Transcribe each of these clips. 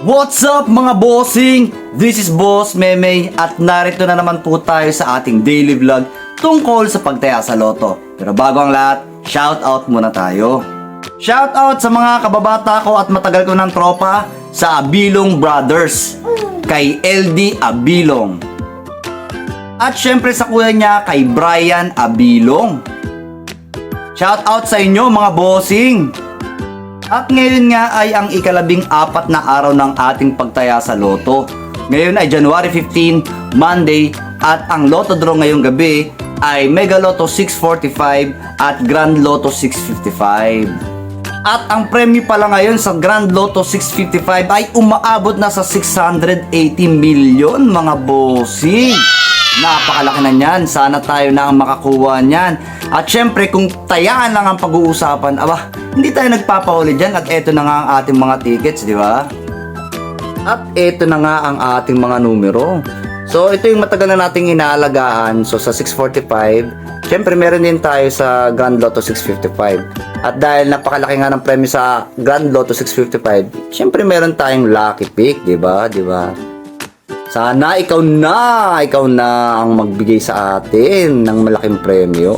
What's up mga bossing? This is Boss Meme at narito na naman po tayo sa ating daily vlog tungkol sa pagtaya sa loto. Pero bago ang lahat, shoutout muna tayo. Shoutout sa mga kababata ko at matagal ko ng tropa sa Abilong Brothers, kay LD Abilong. At syempre sa kuya niya kay Brian Abilong. Shoutout sa inyo mga bossing. At ngayon nga ay ang ika-14 na araw ng ating pagtaya sa loto. Ngayon ay January 15, Monday, at ang Lotto draw ngayong gabi ay Mega Lotto 645 at Grand Lotto 655. At ang premyo pala ngayon sa Grand Lotto 655 ay umaabot na sa 680 million mga bossing. Napakalaki na niyan. Sana tayo na ang makakuha niyan. At syempre kung tayaan lang ang pag-uusapan, aba, hindi tayo nagpapahuli dyan. At eto na nga ang ating mga tickets, di ba? At eto na nga ang ating mga numero. So ito yung matagal na nating inaalagaan. So sa 645, syempre meron din tayo sa Grand Lotto 655. At dahil napakalaki nga ng premyo sa Grand Lotto 655, syempre meron tayong lucky pick, di ba? Di ba? Sana ikaw na ang magbigay sa atin ng malaking premyo.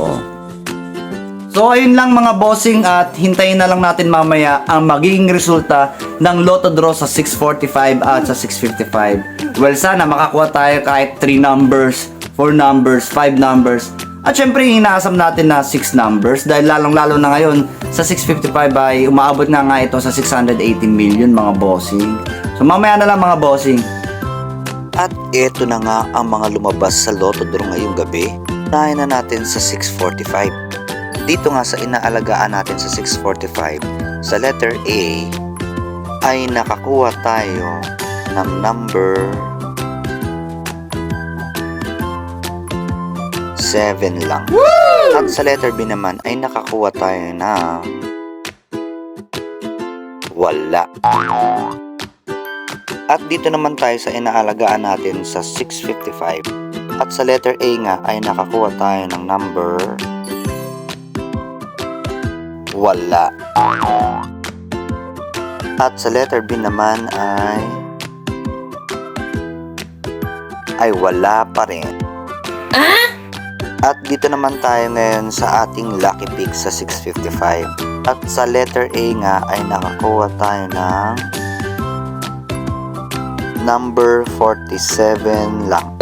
So ayun lang mga bossing, at hintayin na lang natin mamaya ang magiging resulta ng Lotto draw sa 645 at sa 655. Well, sana makakuha tayo kahit 3 numbers, 4 numbers, 5 numbers. At syempre inaasam natin na 6 numbers dahil lalong-lalo na ngayon sa 655 ay umaabot nga ito sa 680 million mga bossing. So mamaya na lang mga bossing. At eto na nga ang mga lumabas sa Lotto draw ngayong gabi. Unahin na natin sa 645. Dito nga sa inaalagaan natin sa 645, sa letter A ay nakakuha tayo ng number 7 lang. Woo! At sa letter B naman ay nakakuha tayo ng wala. At dito naman tayo sa inaalagaan natin sa 655. At sa letter A nga ay nakakuha tayo ng number wala. At sa letter B naman ay wala pa rin. At dito naman tayo ngayon sa ating lucky pick sa 655. At sa letter A nga ay nakakuha tayo ng number 47 lang.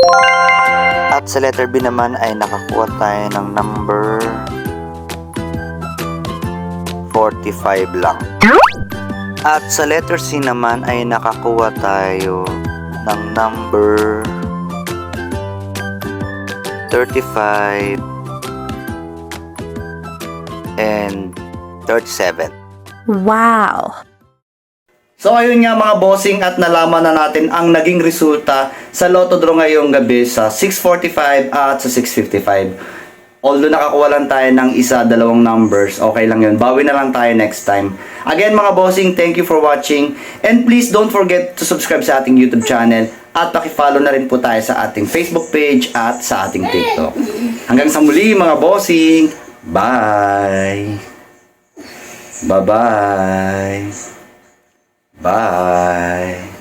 At sa letter B naman ay nakakuha tayo ng number 45 lang. At sa letter C naman ay nakakuha tayo ng number 35 and 37. Wow! So ayun nga mga bossing, at nalaman na natin ang naging resulta sa Lotto draw ngayong gabi sa 645 at sa 655. Although nakakuha lang tayo ng isa, dalawang numbers, okay lang yun. Bawi na lang tayo next time. Again mga bossing, thank you for watching. And please don't forget to subscribe sa ating YouTube channel. At pakifollow na rin po tayo sa ating Facebook page at sa ating TikTok. Hanggang sa muli mga bossing. Bye! Bye-bye! Bye.